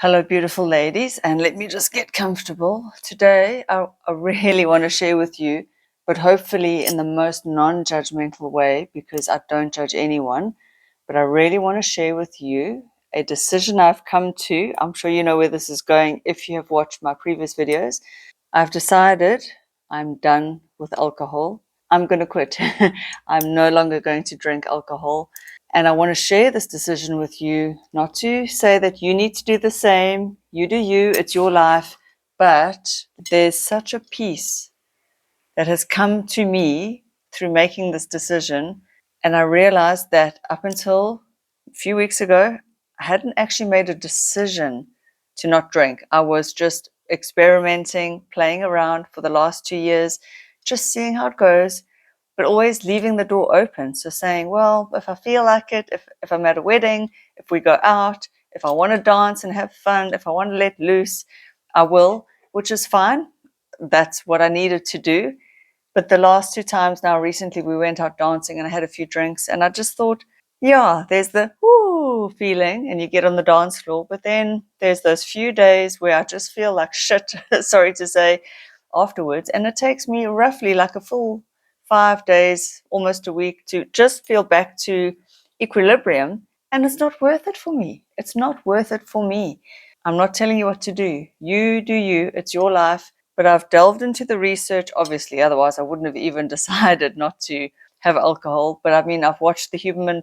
Hello, beautiful ladies, and let me just get comfortable. Today, I really want to share with you, but hopefully in the most non-judgmental way, because I don't judge anyone, but I really want to share with you a decision I've come to. I'm sure you know where this is going if you have watched my previous videos. I've decided I'm done with alcohol. I'm going to quit. I'm no longer going to drink alcohol. And I want to share this decision with you, not to say that you need to do the same. You do you, it's your life. But there's such a peace that has come to me through making this decision. And I realized that up until a few weeks ago, I hadn't actually made a decision to not drink. I was just experimenting, playing around for the last 2 years, just seeing how it goes, but always leaving the door open. So saying, well, if I feel like it, if I'm at a wedding, if we go out, if I want to dance and have fun, if I want to let loose, I will, which is fine. That's what I needed to do. But the last 2 times now recently, we went out dancing and I had a few drinks and I just thought, yeah, there's the woo feeling and you get on the dance floor. But then there's those few days where I just feel like shit, sorry to say, afterwards. And it takes me roughly like a full 5 days, almost a week, to just feel back to equilibrium. And it's not worth it for me. It's not worth it for me. I'm not telling you what to do. You do you. It's your life. But I've delved into the research, obviously, otherwise I wouldn't have even decided not to have alcohol. But I mean, I've watched the Human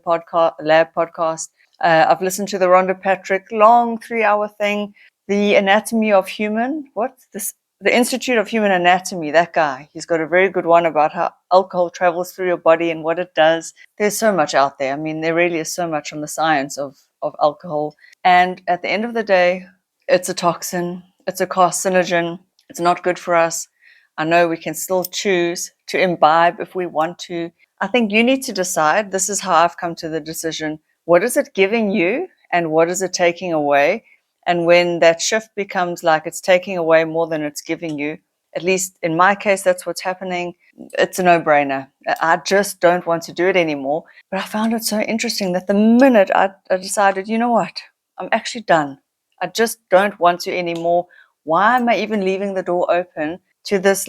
Lab podcast. I've listened to the Rhonda Patrick long 3-hour thing. The Anatomy of Human, what's this? The Institute of Human Anatomy, that guy. He's got a very good one about how alcohol travels through your body and what it does. There's so much out there. I mean, there really is so much on the science of alcohol. And at the end of the day, it's a toxin. It's a carcinogen. It's not good for us. I know we can still choose to imbibe if we want to. I think you need to decide. This is how I've come to the decision. What is it giving you and what is it taking away? And when that shift becomes like it's taking away more than it's giving you, at least in my case, that's what's happening. It's a no-brainer. I just don't want to do it anymore. But I found it so interesting that the minute I decided, you know what, I'm actually done. I just don't want to anymore. Why am I even leaving the door open to this?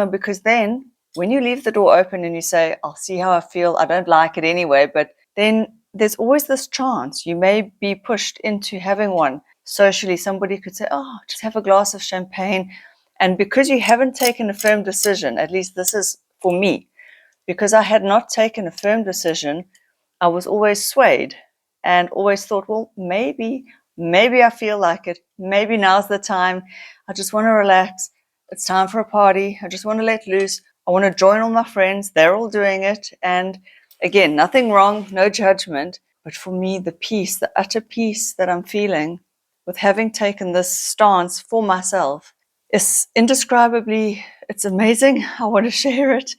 Because then when you leave the door open and you say, I'll see how I feel, I don't like it anyway, but then there's always this chance you may be pushed into having one. Socially, somebody could say, oh, just have a glass of champagne. And because you haven't taken a firm decision, at least this is for me, because I had not taken a firm decision, I was always swayed and always thought, well, maybe I feel like it. Maybe now's the time. I just want to relax. It's time for a party. I just want to let loose. I want to join all my friends. They're all doing it. And again, nothing wrong, no judgment. But for me, the peace, the utter peace that I'm feeling with having taken this stance for myself is indescribably, it's amazing. I want to share it.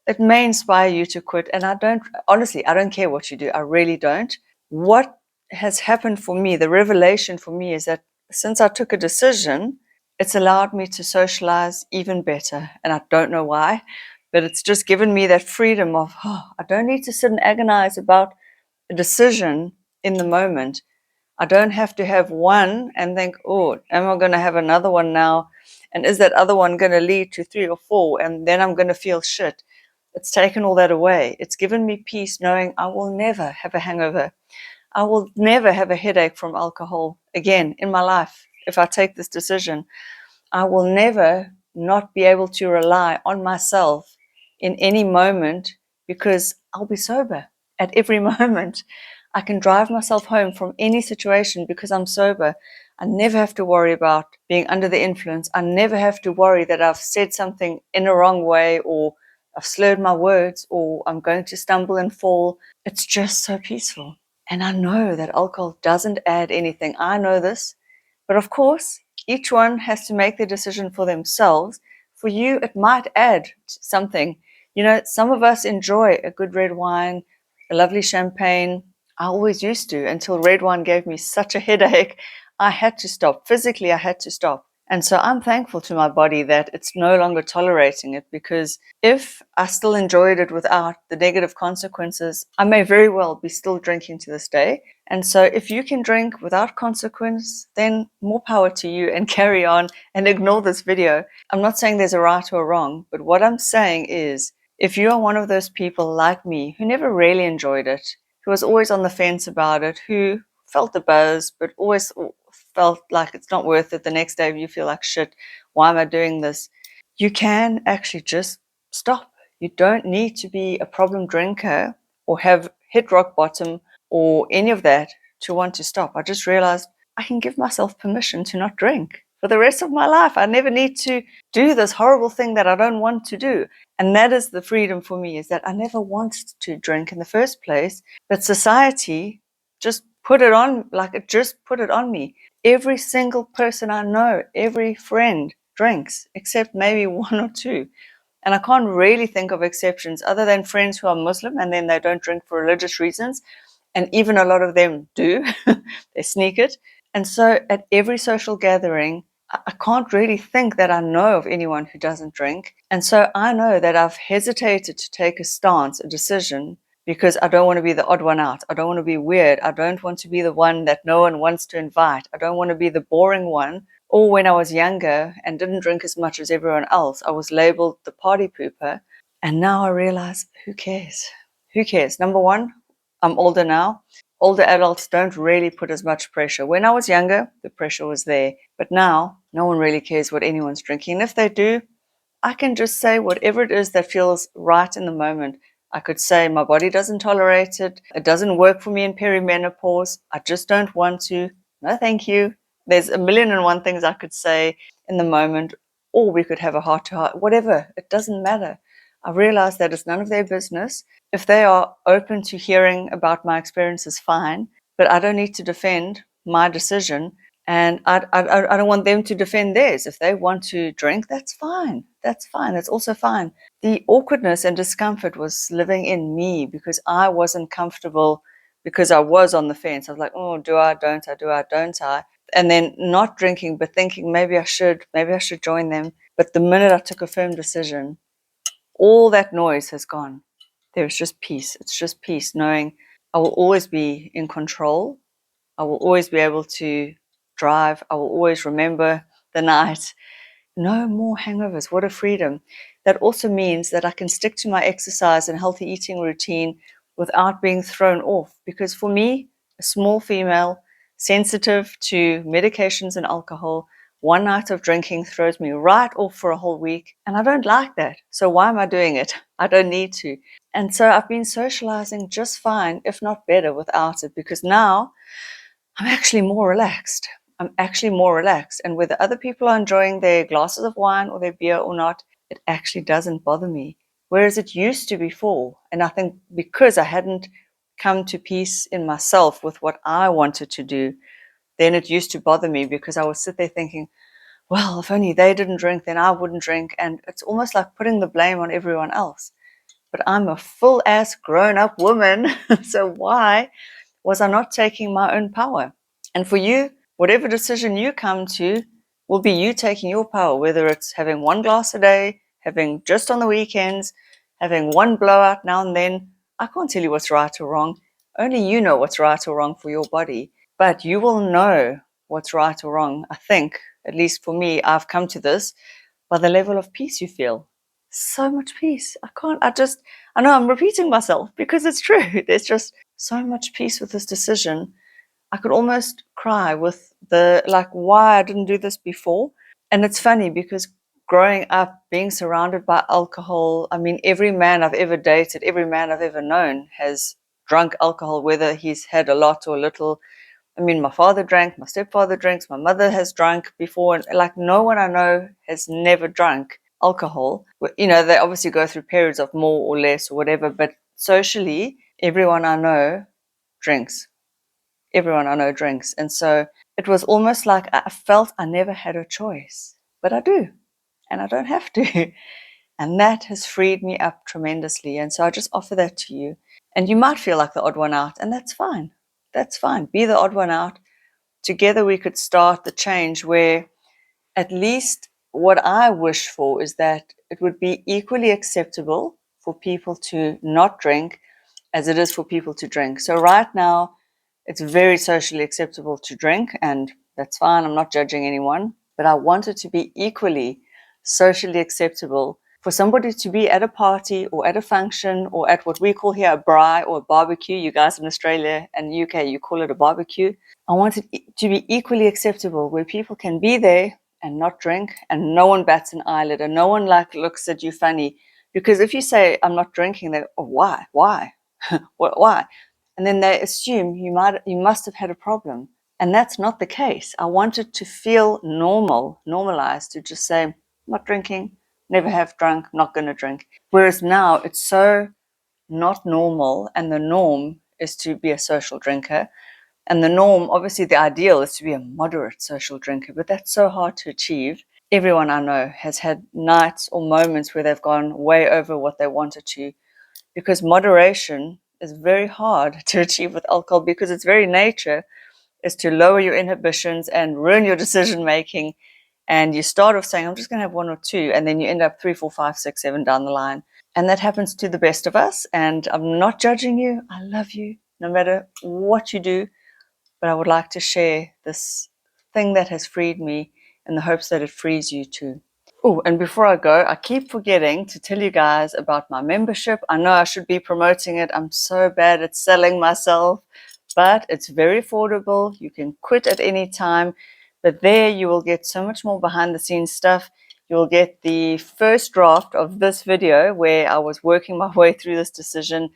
It may inspire you to quit. And I don't care what you do. I really don't. What has happened for me, the revelation for me is that since I took a decision, it's allowed me to socialize even better. And I don't know why, but it's just given me that freedom of, I don't need to sit and agonize about a decision in the moment. I don't have to have one and think, oh, am I going to have another one now? And is that other one going to lead to 3 or 4? And then I'm going to feel shit. It's taken all that away. It's given me peace knowing I will never have a hangover. I will never have a headache from alcohol again in my life. If I take this decision, I will never not be able to rely on myself in any moment because I'll be sober at every moment. I can drive myself home from any situation because I'm sober. I never have to worry about being under the influence. I never have to worry that I've said something in a wrong way or I've slurred my words or I'm going to stumble and fall. It's just so peaceful. And I know that alcohol doesn't add anything. I know this. But of course, each one has to make the decision for themselves. For you, it might add something. You know, some of us enjoy a good red wine, a lovely champagne. I always used to until red wine gave me such a headache. I had to stop. Physically, I had to stop. And so I'm thankful to my body that it's no longer tolerating it, because if I still enjoyed it without the negative consequences, I may very well be still drinking to this day. And so if you can drink without consequence, then more power to you, and carry on and ignore this video. I'm not saying there's a right or a wrong, but what I'm saying is, if you are one of those people like me who never really enjoyed it, who was always on the fence about it, who felt the buzz, but always felt like it's not worth it, the next day you feel like shit, why am I doing this? You can actually just stop. You don't need to be a problem drinker or have hit rock bottom or any of that to want to stop. I just realized I can give myself permission to not drink for the rest of my life. I never need to do this horrible thing that I don't want to do. And that is the freedom for me, is that I never wanted to drink in the first place, but society just put it on, like it just put it on me. Every single person I know, every friend drinks, except maybe one or two. And I can't really think of exceptions other than friends who are Muslim and then they don't drink for religious reasons. And even a lot of them do. They sneak it. And so at every social gathering, I can't really think that I know of anyone who doesn't drink. And so I know that I've hesitated to take a stance, a decision, because I don't want to be the odd one out. I don't want to be weird. I don't want to be the one that no one wants to invite. I don't want to be the boring one. Or when I was younger and didn't drink as much as everyone else, I was labeled the party pooper. And now I realize, who cares? Who cares? Number one, I'm older now. Older adults don't really put as much pressure. When I was younger, the pressure was there. But now, no one really cares what anyone's drinking. And if they do, I can just say whatever it is that feels right in the moment. I could say my body doesn't tolerate it. It doesn't work for me in perimenopause. I just don't want to. No, thank you. There's a million and one things I could say in the moment, or we could have a heart to heart, whatever. It doesn't matter. I realize that it's none of their business. If they are open to hearing about my experiences, fine, but I don't need to defend my decision. And I don't want them to defend theirs. If they want to drink, that's fine. That's fine. That's also fine. The awkwardness and discomfort was living in me because I wasn't comfortable, because I was on the fence. I was like, oh, do I, don't I, do I, don't I? And then not drinking, but thinking maybe I should join them. But the minute I took a firm decision, all that noise has gone. There's just peace. It's just peace, knowing I will always be in control. I will always be able to drive. I will always remember the night. No more hangovers. What a freedom. That also means that I can stick to my exercise and healthy eating routine without being thrown off. Because for me, a small female, sensitive to medications and alcohol, one night of drinking throws me right off for a whole week. And I don't like that. So why am I doing it? I don't need to. And so I've been socializing just fine, if not better, without it, because now I'm actually more relaxed. And whether other people are enjoying their glasses of wine or their beer or not, it actually doesn't bother me. Whereas it used to before. And I think because I hadn't come to peace in myself with what I wanted to do, then it used to bother me, because I would sit there thinking, well, if only they didn't drink, then I wouldn't drink. And it's almost like putting the blame on everyone else. But I'm a full-ass grown-up woman, so why was I not taking my own power? And for you, whatever decision you come to will be you taking your power, whether it's having one glass a day, having just on the weekends, having one blowout now and then. I can't tell you what's right or wrong. Only you know what's right or wrong for your body. But you will know what's right or wrong. I think, at least for me, I've come to this by the level of peace you feel. So much peace. I know I'm repeating myself because it's true. There's just so much peace with this decision. I could almost cry with the, like, why I didn't do this before. And it's funny because growing up, being surrounded by alcohol, I mean, every man I've ever dated, every man I've ever known has drunk alcohol, whether he's had a lot or little. I mean, my father drank, my stepfather drinks, my mother has drunk before, and like no one I know has never drunk alcohol. You know, they obviously go through periods of more or less or whatever, but socially, everyone I know drinks. Everyone I know drinks. And so it was almost like I felt I never had a choice, but I do, and I don't have to. And that has freed me up tremendously. And so I just offer that to you. And you might feel like the odd one out, and that's fine. That's fine. Be the odd one out. Together we could start the change where at least what I wish for is that it would be equally acceptable for people to not drink as it is for people to drink. So right now, it's very socially acceptable to drink, and that's fine. I'm not judging anyone, but I want it to be equally socially acceptable for somebody to be at a party or at a function or at what we call here a braai or a barbecue. You guys in Australia and UK, you call it a barbecue. I want it to be equally acceptable where people can be there and not drink and no one bats an eyelid and no one like looks at you funny. Because if you say, I'm not drinking, they're, oh, why? Why? Why? And then they assume you must have had a problem. And that's not the case. I want it to feel normal, normalized, to just say, not drinking, never have drunk, not going to drink. Whereas now it's so not normal, and the norm is to be a social drinker. And the norm, obviously, the ideal is to be a moderate social drinker, but that's so hard to achieve. Everyone I know has had nights or moments where they've gone way over what they wanted to, because moderation is very hard to achieve with alcohol because its very nature is to lower your inhibitions and ruin your decision making. And you start off saying, I'm just going to have one or two, and then you end up 3, 4, 5, 6, 7 down the line. And that happens to the best of us. And I'm not judging you. I love you no matter what you do. But I would like to share this thing that has freed me in the hopes that it frees you too. Oh, and before I go, I keep forgetting to tell you guys about my membership. I know I should be promoting it. I'm so bad at selling myself, but it's very affordable. You can quit at any time, but there you will get so much more behind the scenes stuff. You'll get the first draft of this video where I was working my way through this decision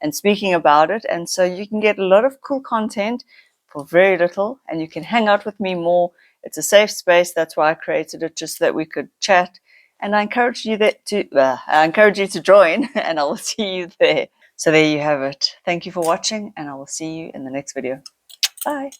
and speaking about it. And so you can get a lot of cool content for very little, and you can hang out with me more. It's a safe space. That's why I created it, just so that we could chat. And I encourage you to join, and I will see you there. So there you have it. Thank you for watching, and I will see you in the next video. Bye.